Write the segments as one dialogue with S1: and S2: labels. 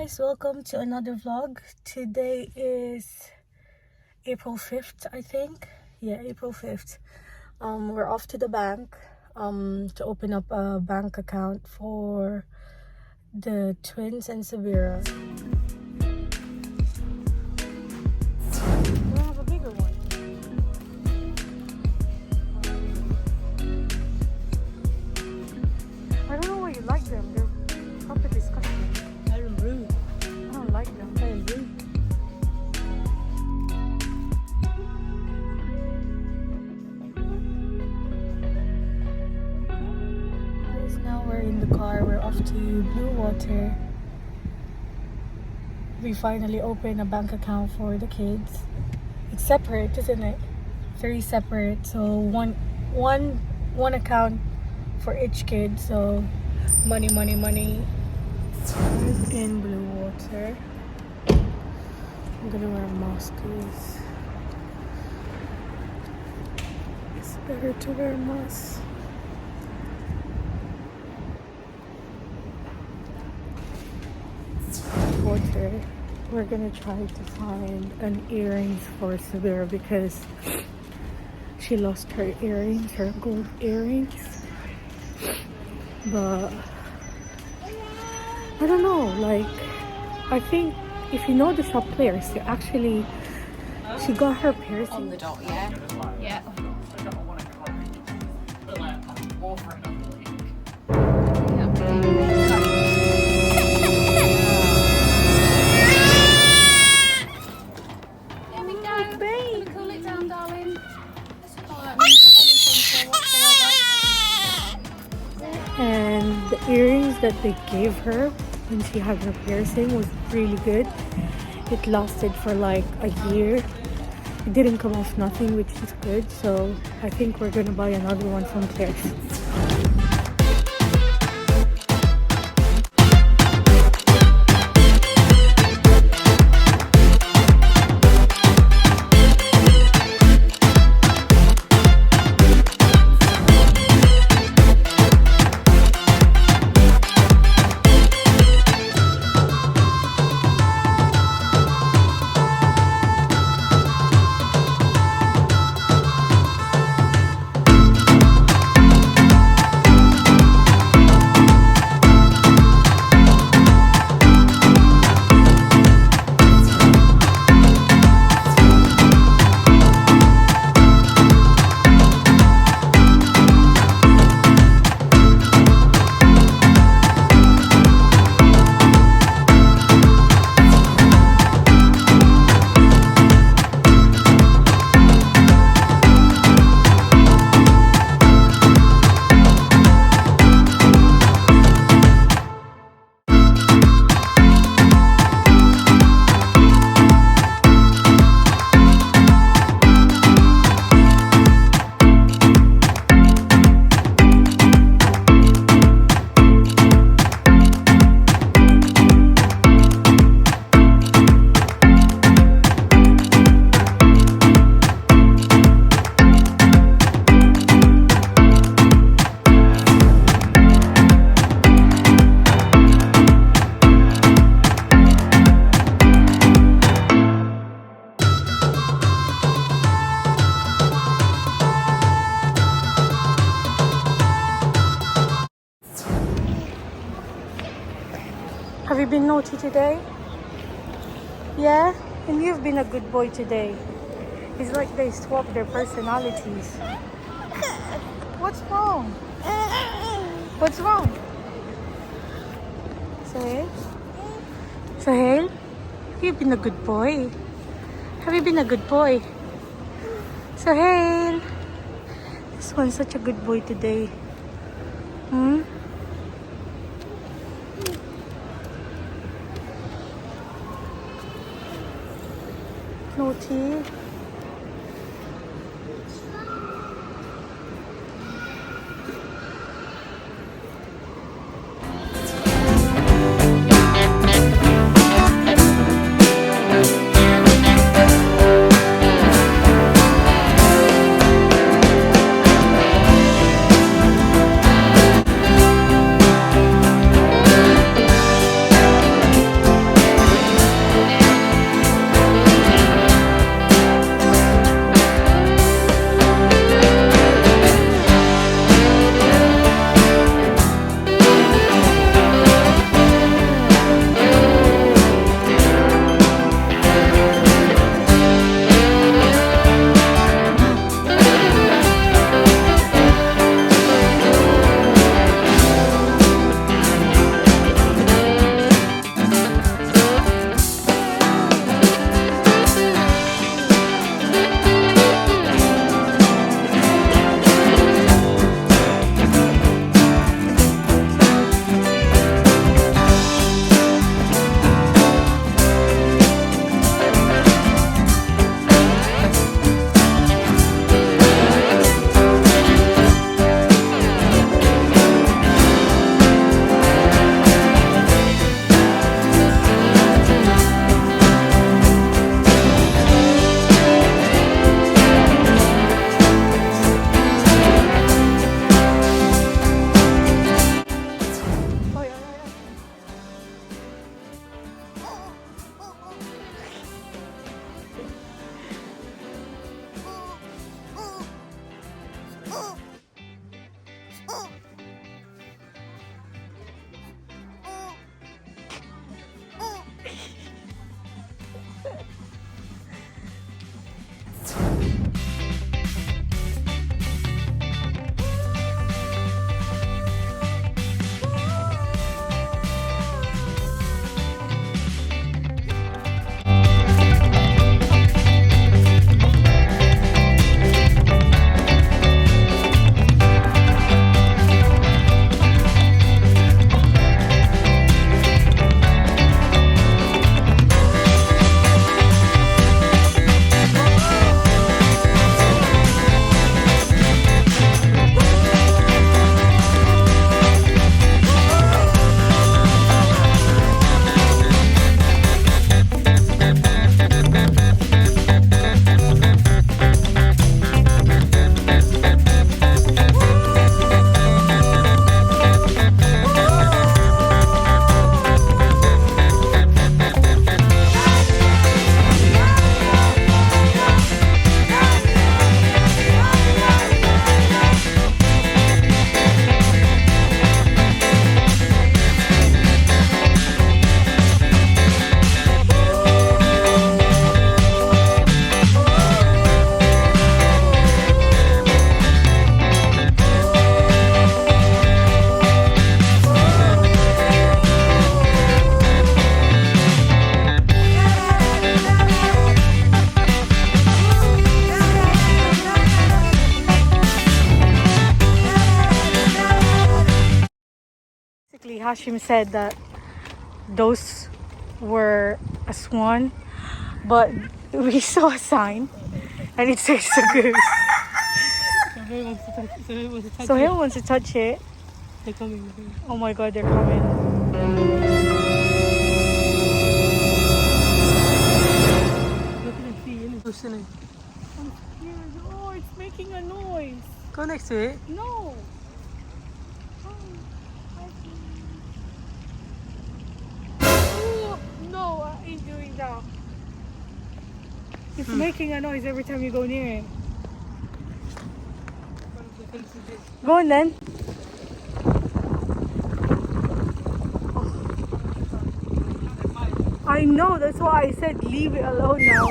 S1: guys, welcome to another vlog. Today is April 5th, I think. Yeah, April 5th. We're off to the bank to open up a bank account for the twins and Sabirah. We have a bigger one. I don't know why you like them. They're proper disgusting.
S2: I'm rude.
S1: I don't like them.
S2: I'm rude.
S1: Guys, now we're in the car. We're off to BLUEWATER. We finally opened a bank account for the kids. It's separate, isn't it? 3 separate. So one account for each kid. So money. In BLUEWATER. I'm gonna wear a mask because it's better to wear a mask. Water. We're gonna try to find an earrings for Sabirah because she lost her earrings, her gold earrings. But I don't know, like, I think if you know the shop players, she got her piercing
S2: On the dot, yeah? Yeah. There we go. Babe. Cool it down, darling.
S1: and the earrings that they gave her when she had her piercing was really good. It lasted for like a year. It didn't come off nothing, which is good. So I think we're gonna buy another one from Claire's. Have you been naughty today? Yeah? And you've been a good boy today. It's like they swapped their personalities. What's wrong? What's wrong? Sohail? Sohail? You've been a good boy. Have you been a good boy? Sohail! This one's such a good boy today. Hmm? Naughty. Hashim said that those were a swan, but we saw a sign and it says a goose. Sohail wants to touch it.
S3: They're coming.
S1: Oh my god, they're coming.
S3: Look at the feet. Listen.
S1: I'm scared. Oh, it's making a noise.
S3: Go next to it.
S1: No. Oh, no, I ain't doing that. It's making a noise every time you go near it. Go on then. I know, that's why I said leave it alone now.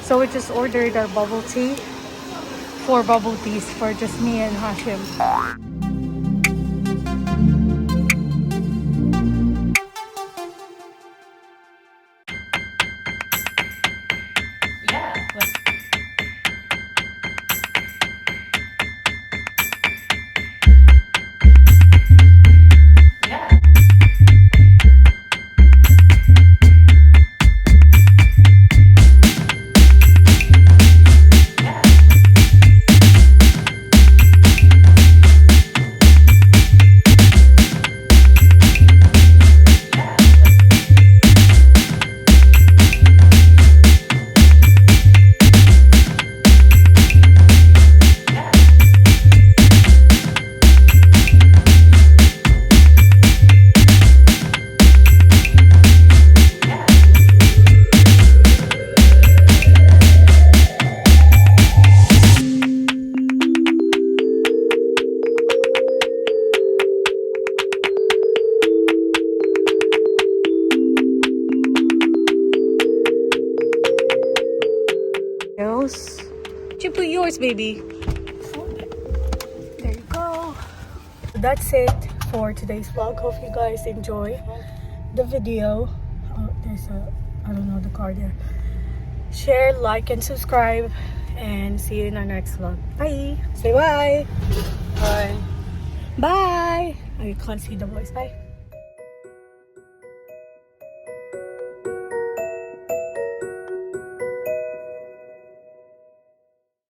S1: So we just ordered our bubble tea. 4 bubble teas for just me and Hashim. You put yours, baby. There you go. That's it for today's vlog. Hope you guys enjoy the video. Oh, there's a, I don't know, the car there. Share, like, and subscribe. And see you in our next vlog. Bye. Say bye.
S3: Bye.
S1: Bye. Oh, you can't see the voice. Bye.